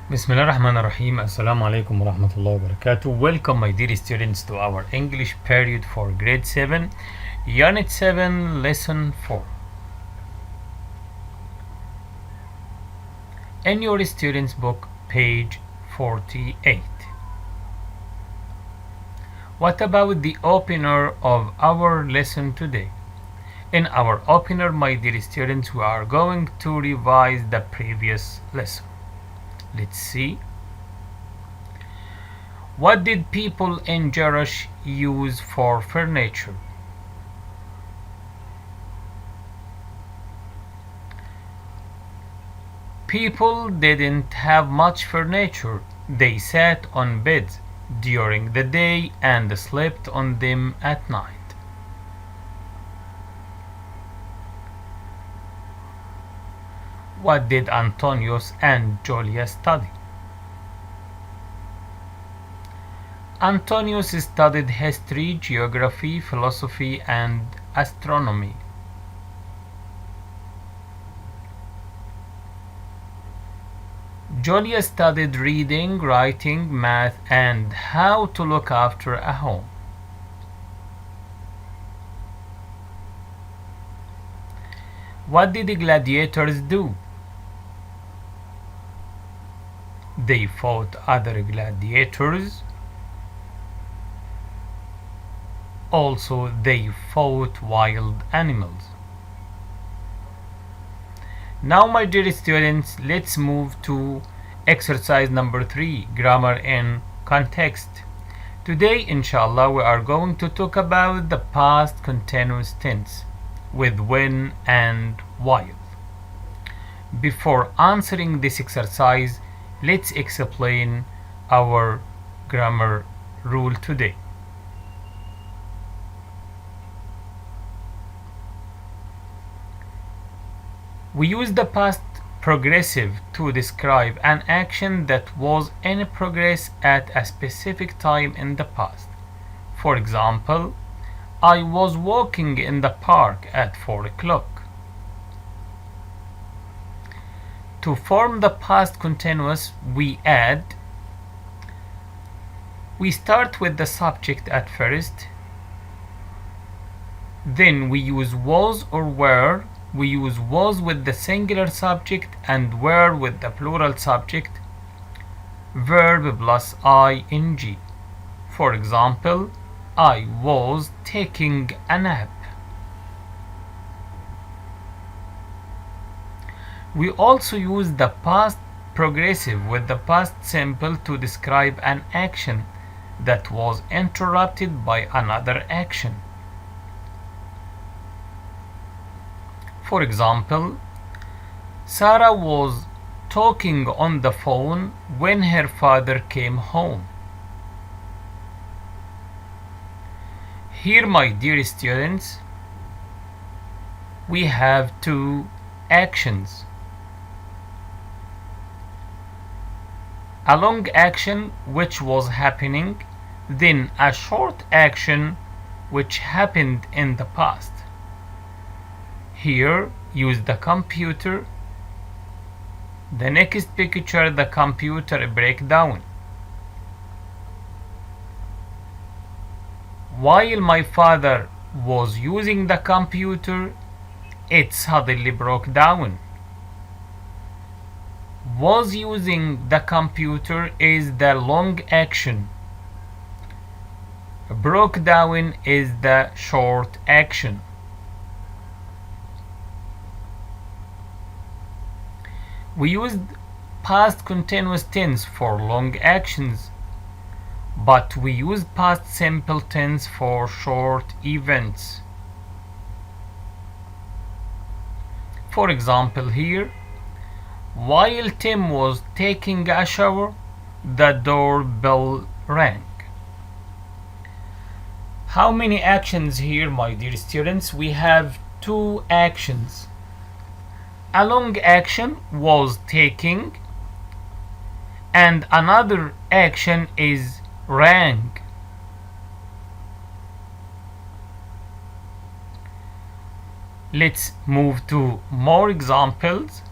Bismillah ar-Rahman ar-Rahim. Assalamu alaikum wa rahmatullahi wa barakatuh. Welcome, my dear students, to our English period for grade 7, Unit 7, Lesson 4. In your student's book, page 48. What about the opener of our lesson today? In our opener, my dear students, we are going to revise the previous lesson. Let's see. What did people in Jerash use for furniture? People didn't have much furniture. They sat on beds during the day and slept on them at night. What did Antonius and Julia study? Antonius studied history, geography, philosophy, and astronomy. Julia studied reading, writing, math, and how to look after a home. What did the gladiators do? They fought other gladiators. Also, they fought wild animals. Now, my dear students, let's move to exercise number 3, grammar in context. Today, inshallah, we are going to talk about the past continuous tense with when and while. Before answering this exercise, let's explain our grammar rule today. We use the past progressive to describe an action that was in progress at a specific time in the past. For example, I was walking in the park at 4 o'clock. To form the past continuous, we start with the subject at first, then we use was or were. We use was with the singular subject and were with the plural subject, verb plus ing. For example, I was taking a nap. We also use the past progressive with the past simple to describe an action that was interrupted by another action. For example, Sarah was talking on the phone when her father came home. Here, my dear students, we have two actions. A long action which was happening, then a short action which happened in the past. Here, use the computer. The next picture, the computer breakdown. While my father was using the computer, it suddenly broke down. Was using the computer is the long action. Broke down is the short action. We used past continuous tense for long actions, but we use past simple tense for short events. For example, here, while Tim was taking a shower, the doorbell rang. How many actions here, my dear students? We have two actions. A long action was taking, and another action is rang. Let's move to more examples.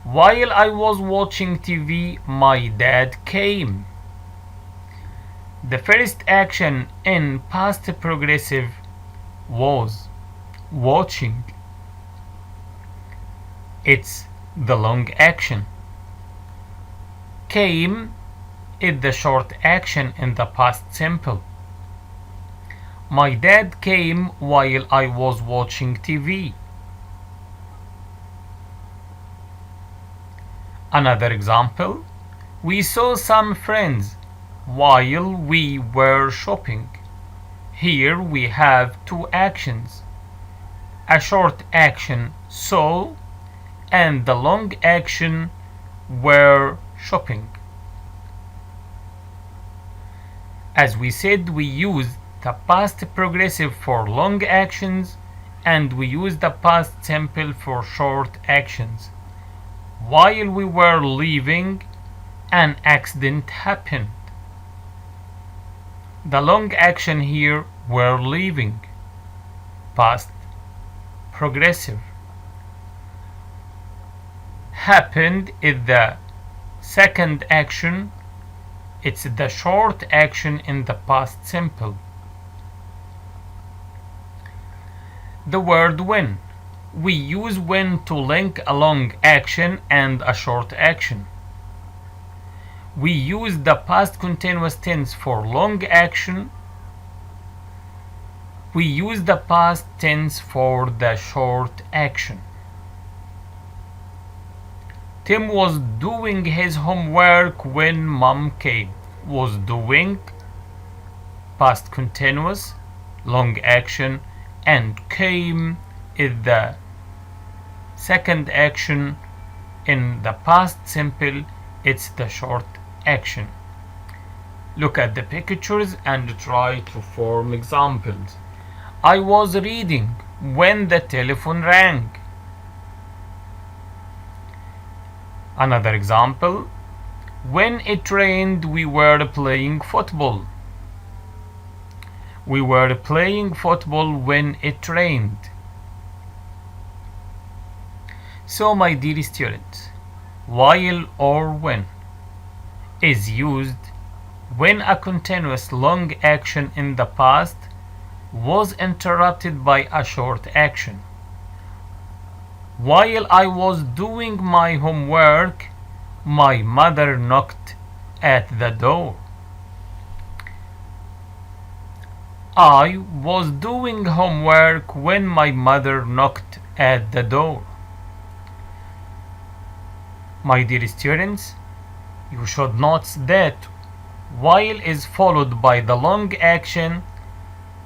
While I was watching TV, my dad came. The first action in past progressive was watching. It's the long action. Came is the short action in the past simple. My dad came while I was watching TV. Another example, we saw some friends while we were shopping. Here we have two actions, a short action saw and the long action were shopping. As we said, we use the past progressive for long actions and we use the past simple for short actions. While we were leaving, an accident happened. The long action here were leaving, past progressive. Happened is the second action. It's the short action in the past simple. The word when. We use when to link a long action and a short action. We use the past continuous tense for long action. We use the past tense for the short action. Tim was doing his homework when mom came. Was doing, past continuous, long action, and came is the second action in the past simple. It's the short action. Look at the pictures and try to form examples. I was reading when the telephone rang. Another example, when it rained we were playing football. We were playing football when it rained. So my dear students, while or when is used when a continuous long action in the past was interrupted by a short action. While I was doing my homework, my mother knocked at the door. I was doing homework when my mother knocked at the door. My dear students, you should note that while is followed by the long action,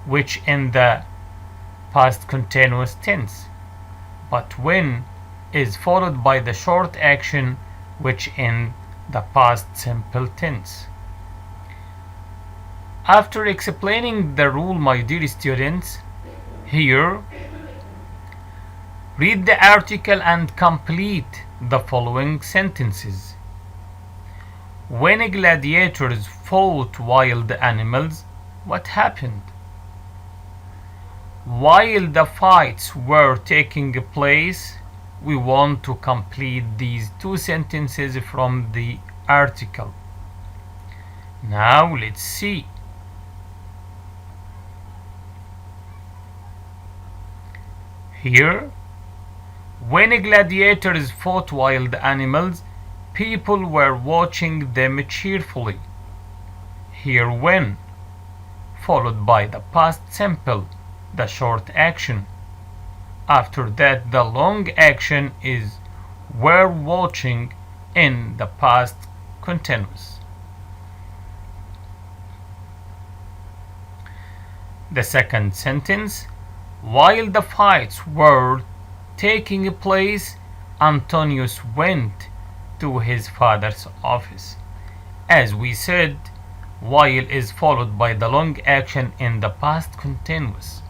which in the past continuous tense, but when is followed by the short action, which in the past simple tense. After explaining the rule, my dear students, here read the article and complete the following sentences. When gladiators fought wild animals, what happened? While the fights were taking place, we want to complete these two sentences from the article. Now let's see. Here, when gladiators fought wild animals, people were watching them cheerfully. Here when, followed by the past simple, the short action. After that the long action is were watching in the past continuous. The second sentence, while the fights were taking place, Antonius went to his father's office. As we said, while is followed by the long action in the past continuous,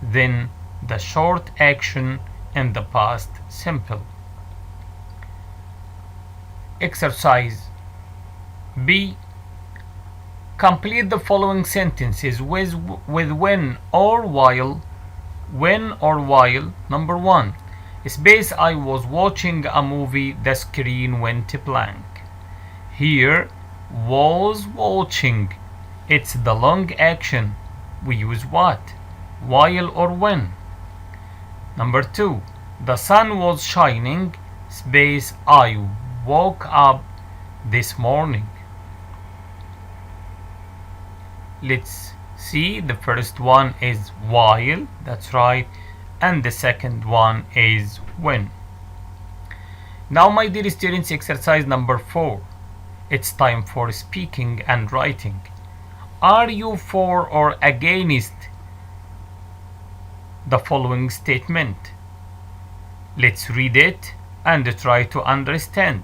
then the short action in the past simple. Exercise B. Complete the following sentences with when or while. When or while. Number 1. Space I was watching a movie, the screen went blank. Here, was watching. It's the long action. We use what? While or when? Number 2. The sun was shining. Space I woke up this morning. Let's see. The first one is while. That's right. And the second one is when. Now, my dear students, exercise number 4. It's time for speaking and writing. Are you for or against the following statement? Let's read it and try to understand.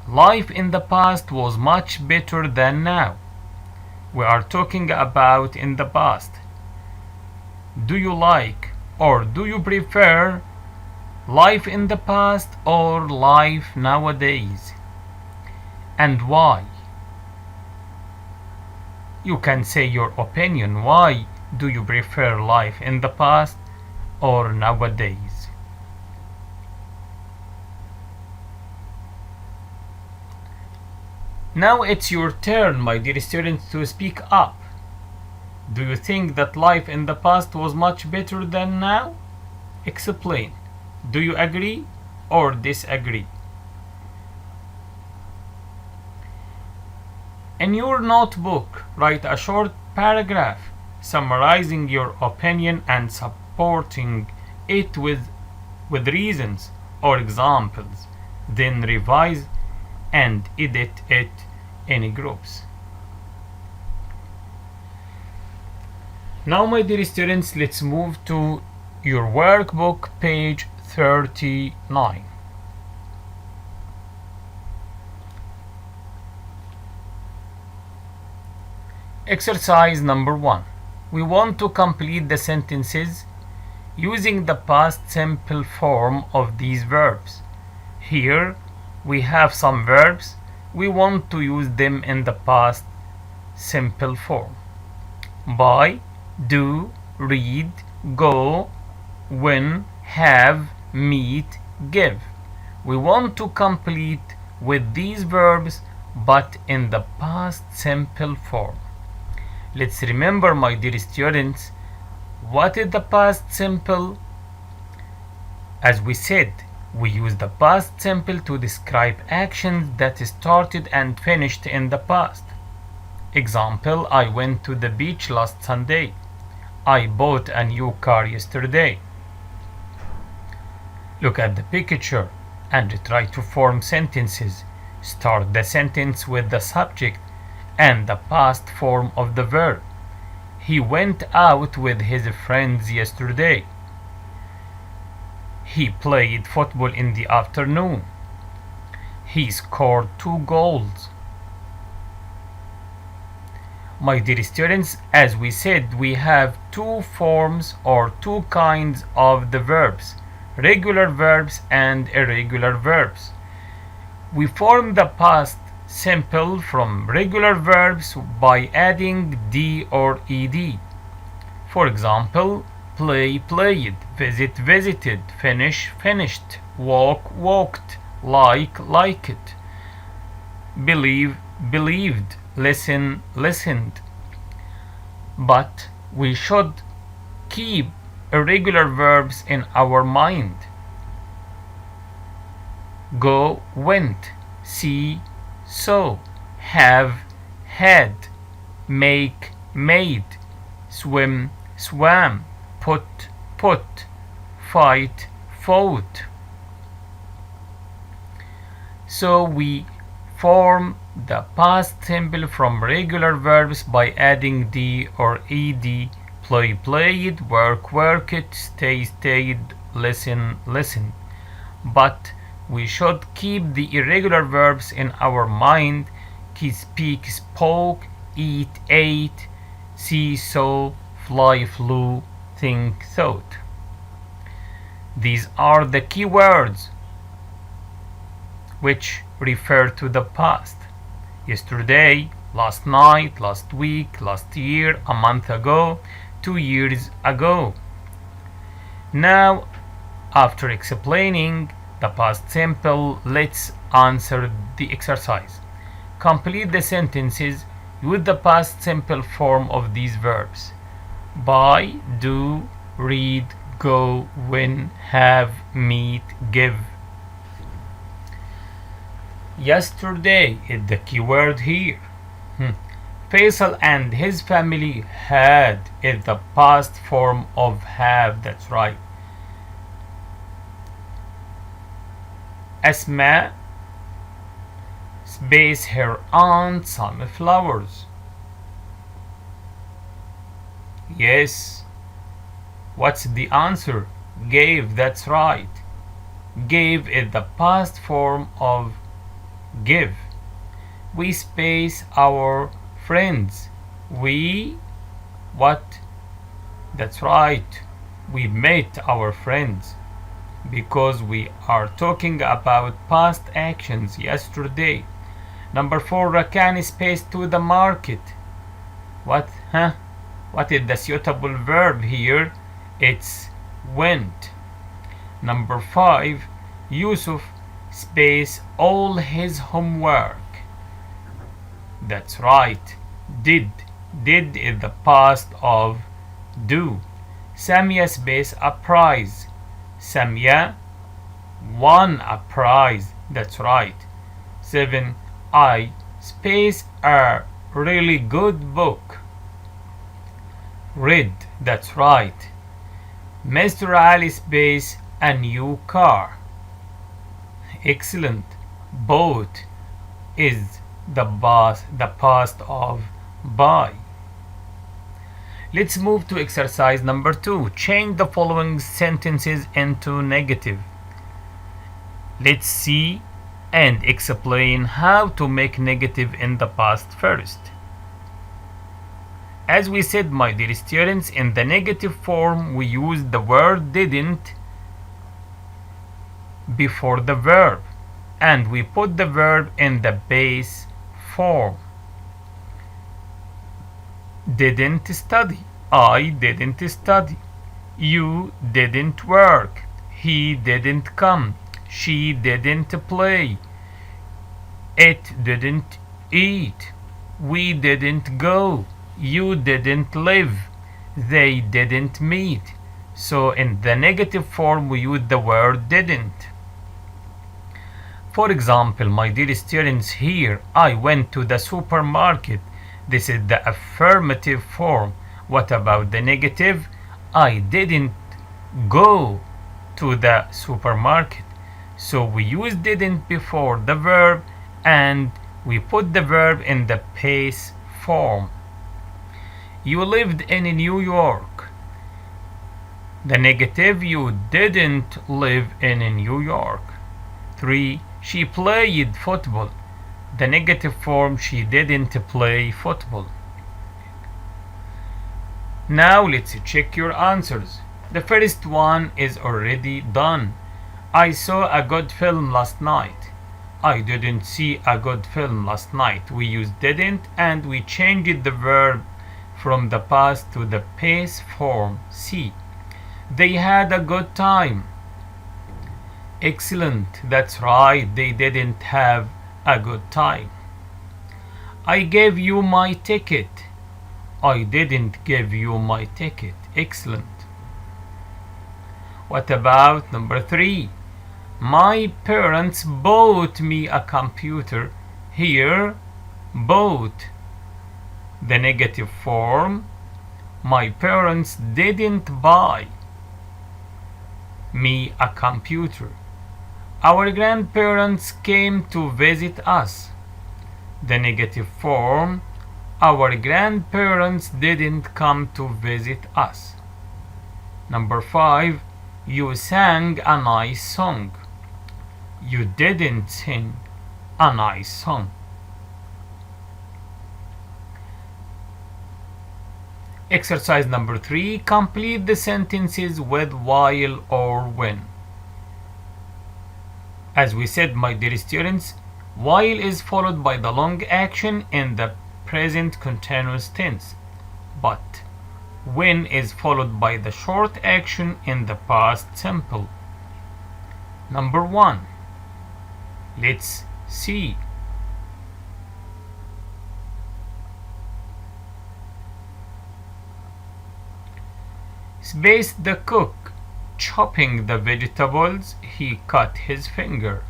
Life in the past was much better than now. We are talking about in the past. Do you like or do you prefer life in the past or life nowadays? And why? You can say your opinion. Why do you prefer life in the past or nowadays? Now it's your turn, my dear students, to speak up. Do you think that life in the past was much better than now? Explain. Do you agree or disagree? In your notebook, write a short paragraph summarizing your opinion and supporting it with reasons or examples. Then revise and edit it in groups. Now, my dear students, let's move to your workbook, page 39. Exercise number 1. We want to complete the sentences using the past simple form of these verbs. Here we have some verbs. We want to use them in the past simple form. Buy, do, read, go, win, have, meet, give. We want to complete with these verbs but in the past simple form. Let's remember, my dear students, what is the past simple? As we said, we use the past simple to describe actions that started and finished in the past. Example, I went to the beach last Sunday. I bought a new car yesterday. Look at the picture and try to form sentences. Start the sentence with the subject and the past form of the verb. He went out with his friends yesterday. He played football in the afternoon. He scored 2 goals. My dear students, as we said, we have 2 forms or 2 kinds of the verbs, regular verbs and irregular verbs. We form the past simple from regular verbs by adding d or ed. For example, play, played, visit, visited, finish, finished, walk, walked, like, liked, believe, believed, listen, listened. But we should keep irregular verbs in our mind. Go, went, see, saw, have, had, make, made, swim, swam, put, put, fight, fought. So we form the past simple from regular verbs by adding d or ed. Play, played, work, worked, stay, stayed, listen, listened. But we should keep the irregular verbs in our mind. Speak, spoke, eat, ate, see, saw, fly, flew, think, thought. These are the key words which refer to the past. Yesterday, last night, last week, last year, a month ago, 2 years ago. Now After explaining the past simple, let's answer the exercise. Complete the sentences with the past simple form of these verbs: buy, do, read, go, win, have, meet, give. Yesterday is the keyword here. Faisal and his family had is the past form of have. That's right. Asma space her aunt some flowers. Yes. What's the answer? Gave. That's right. Gave is the past form of give. We space our friends. We what? That's right. We met our friends because we are talking about past actions yesterday. Number 4, Rakan spaced to the market. What? What is the suitable verb here? It's went. Number 5, Yusuf space all his homework. That's right. Did. Did is the past of do. Samia space a prize. Samia won a prize. That's right. 7. I space a really good book. Read. That's right. Mr. Ali space a new car. Excellent. Bought is the past of buy. Let's move to exercise number 2. Change the following sentences into negative. Let's see and explain how to make negative in the past first. As we said, my dear students, in the negative form we use the word didn't before the verb, and we put the verb in the base form. Didn't study. I didn't study. You didn't work. He didn't come. She didn't play. It didn't eat. We didn't go. You didn't live. They didn't meet. So in the negative form we use the word didn't. For example, my dear students, here I went to the supermarket. This is the affirmative form. What about the negative? I didn't go to the supermarket. So we use didn't before the verb and we put the verb in the base form. You lived in New York. The negative, you didn't live in New York. 3. She played football. The negative form, she didn't play football. Now let's check your answers. The first one is already done. I saw a good film last night. I didn't see a good film last night. We used didn't and we changed the verb from the past to the base form. C. They had a good time. Excellent. That's right. They didn't have a good time. I gave you my ticket. I didn't give you my ticket. Excellent. What about number 3? My parents bought me a computer. Here, bought. The negative form. My parents didn't buy me a computer. Our grandparents came to visit us. The negative form. Our grandparents didn't come to visit us. Number 5. You sang a nice song. You didn't sing a nice song. Exercise number 3. Complete the sentences with while or when. As we said, my dear students, while is followed by the long action in the present continuous tense, but when is followed by the short action in the past simple. Number 1. Let's see. Space the cook. Chopping the vegetables, he cut his finger.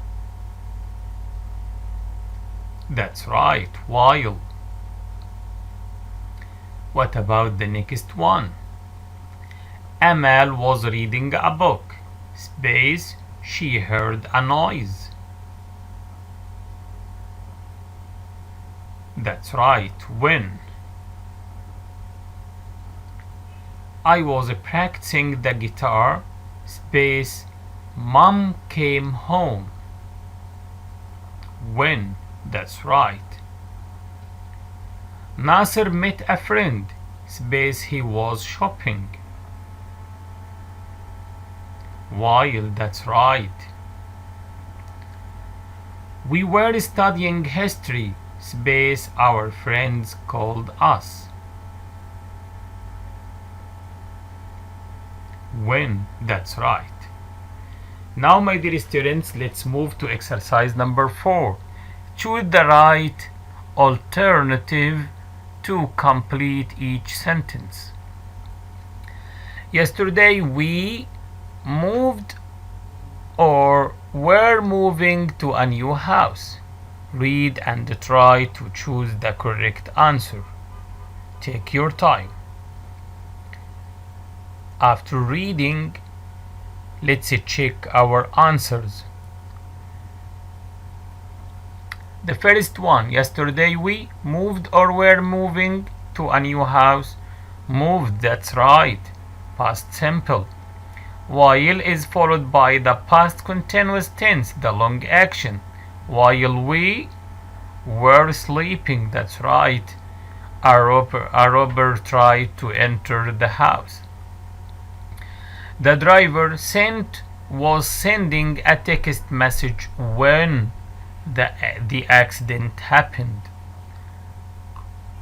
That's right, while. What about the next one? Amal was reading a book. Space, she heard a noise. That's right, when. I was practicing the guitar. Space, Mom came home. When? That's right. Nasser met a friend. Space, he was shopping. While, that's right. We were studying history. Space, our friends called us. When? That's right. Now, my dear students, let's move to exercise number 4. Choose the right alternative to complete each sentence. Yesterday we moved or were moving to a new house. Read and try to choose the correct answer. Take your time. After reading, let's check our answers. The first one, yesterday we moved or were moving to a new house. Moved, that's right. Past simple. While is followed by the past continuous tense, the long action. While we were sleeping, that's right. A robber tried to enter the house. The driver was sending a text message when the accident happened.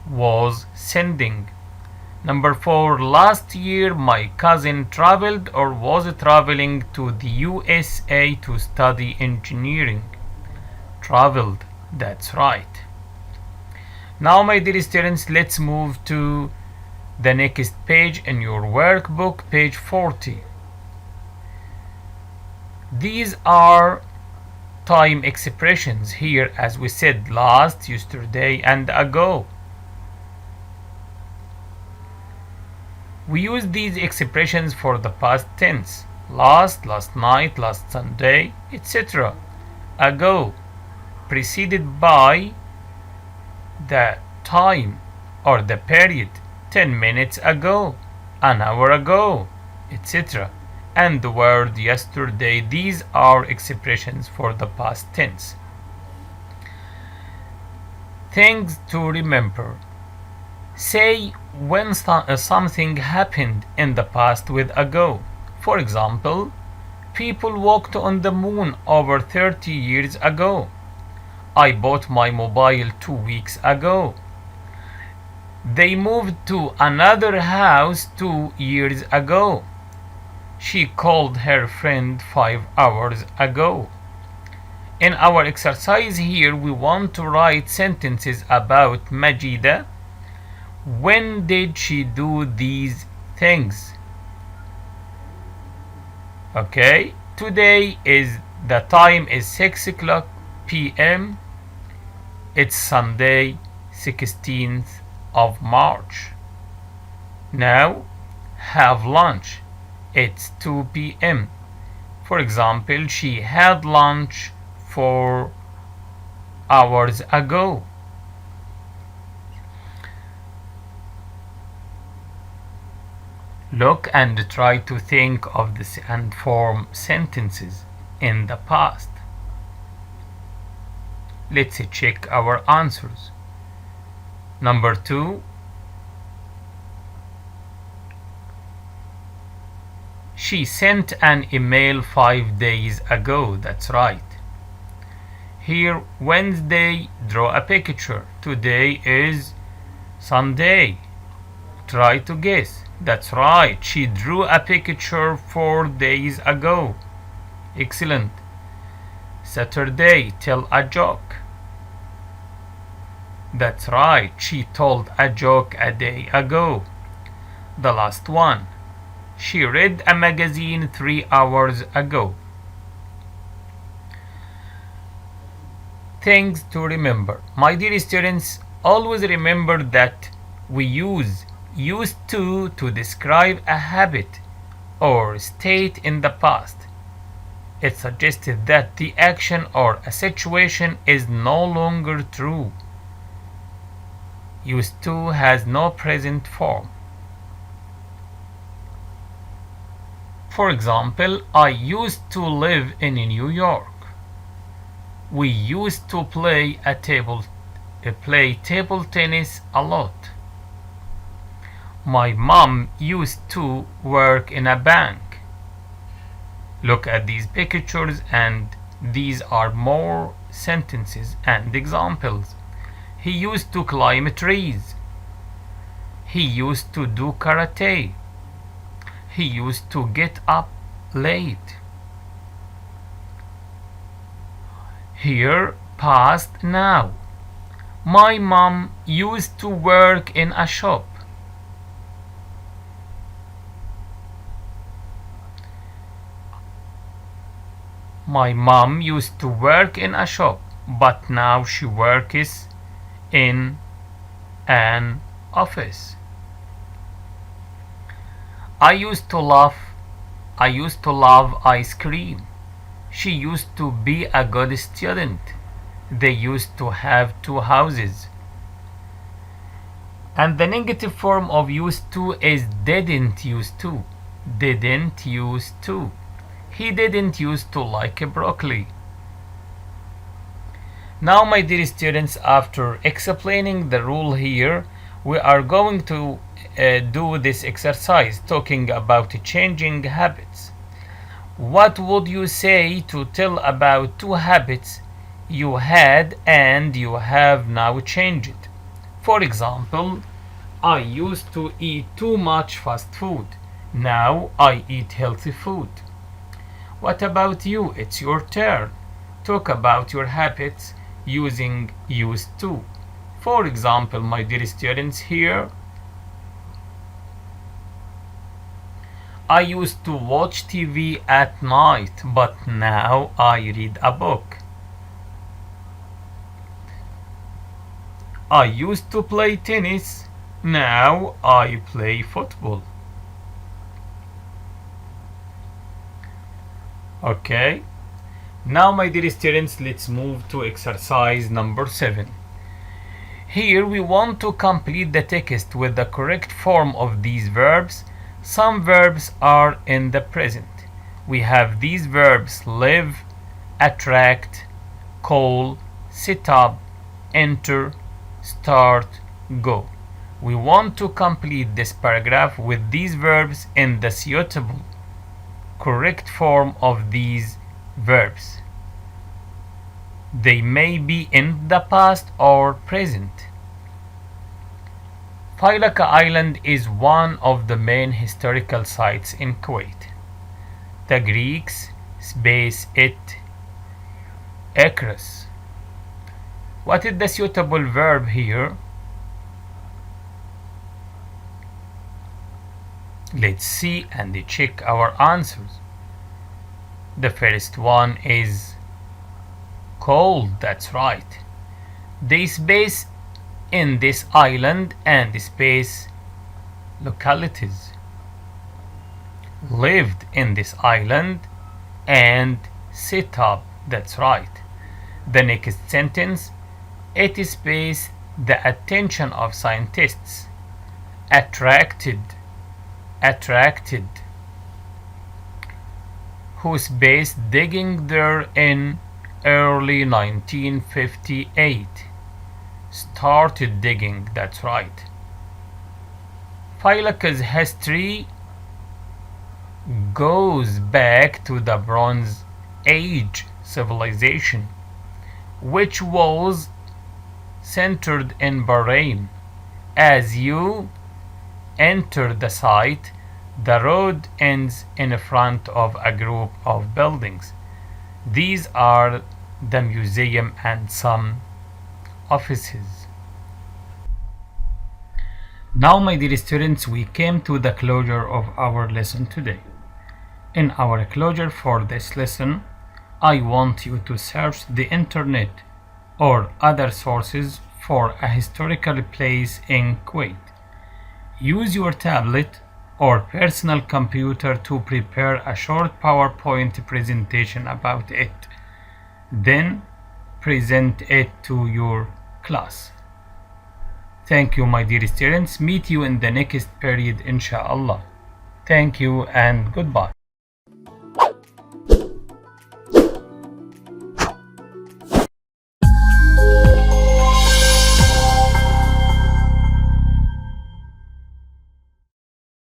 Was sending. Number 4. Last year my cousin traveled or was traveling to the USA to study engineering. Traveled. That's right. Now, my dear students, let's move to the next page in your workbook, page 40. These are time expressions here, as we said, last, yesterday, and ago. We use these expressions for the past tense. Last, last night, last Sunday, etc. Ago, preceded by the time or the period. 10 minutes ago, an hour ago, etc. And the word yesterday. These are expressions for the past tense. Things to remember. Say when something happened in the past with ago. For example, people walked on the moon over 30 years ago. I bought my mobile 2 weeks ago. They moved to another house 2 years ago. She called her friend 5 hours ago. In our exercise here, we want to write sentences about Majida. When did she do these things? Okay, today is the time is 6 o'clock p.m. It's Sunday, 16th of March. Now, have lunch. It's 2 p.m. For example, she had lunch 4 hours ago. Look and try to think of this and form sentences in the past. Let's check our answers. Number 2. She sent an email 5 days ago. That's right. Here, Wednesday, draw a picture. Today is Sunday. Try to guess. That's right. She drew a picture 4 days ago. Excellent. Saturday, tell a joke. That's right, she told a joke a day ago. The last one. She read a magazine 3 hours ago. Things to remember. My dear students, always remember that we use used to describe a habit or state in the past. It suggested that the action or a situation is no longer true. Used to has no present form. For example, I used to live in New York. We used to play table tennis a lot. My mom used to work in a bank. Look at these pictures, and these are more sentences and examples. He used to climb trees. He used to do karate. He used to get up late. Here, past now. My mom used to work in a shop. My mom used to work in a shop, but now she works in an office. I used to love ice cream. She used to be a good student. They used to have 2 houses. And the negative form of used to is didn't used to. Didn't used to. He didn't used to like broccoli. Now, my dear students, after explaining the rule here, we are going to do this exercise talking about changing habits. What would you say to tell about 2 habits you had and you have now changed? For example, I used to eat too much fast food. Now I eat healthy food. What about you? It's your turn. Talk about your habits using used to. For example, my dear students, here I used to watch TV at night, but now I read a book. I used to play tennis, now I play football. Okay, now my dear students, let's move to exercise number 7. Here we want to complete the text with the correct form of these verbs. Some verbs are in the present. We have these verbs live, attract, call, sit up, enter, start, go. We want to complete this paragraph with these verbs in the suitable correct form of these verbs. They may be in the past or present. Failaka Island is one of the main historical sites in Kuwait. The Greeks space it Akros. What is the suitable verb here? Let's see and check our answers. The first one is cold, that's right. They space in this island and space localities. Lived in this island and set up, that's right. The next sentence, it space the attention of scientists. Attracted, who space digging there in early 1958. Started digging, that's right. Failaka's history goes back to the Bronze Age civilization, which was centered in Bahrain. As you enter the site, the road ends in front of a group of buildings. These are the museum, and some offices. Now, my dear students, we came to the closure of our lesson today. In our closure for this lesson, I want you to search the internet or other sources for a historical place in Kuwait. Use your tablet or personal computer to prepare a short PowerPoint presentation about it. Then present it to your class. Thank you, my dear students. Meet you in the next period, inshallah. Thank you and goodbye.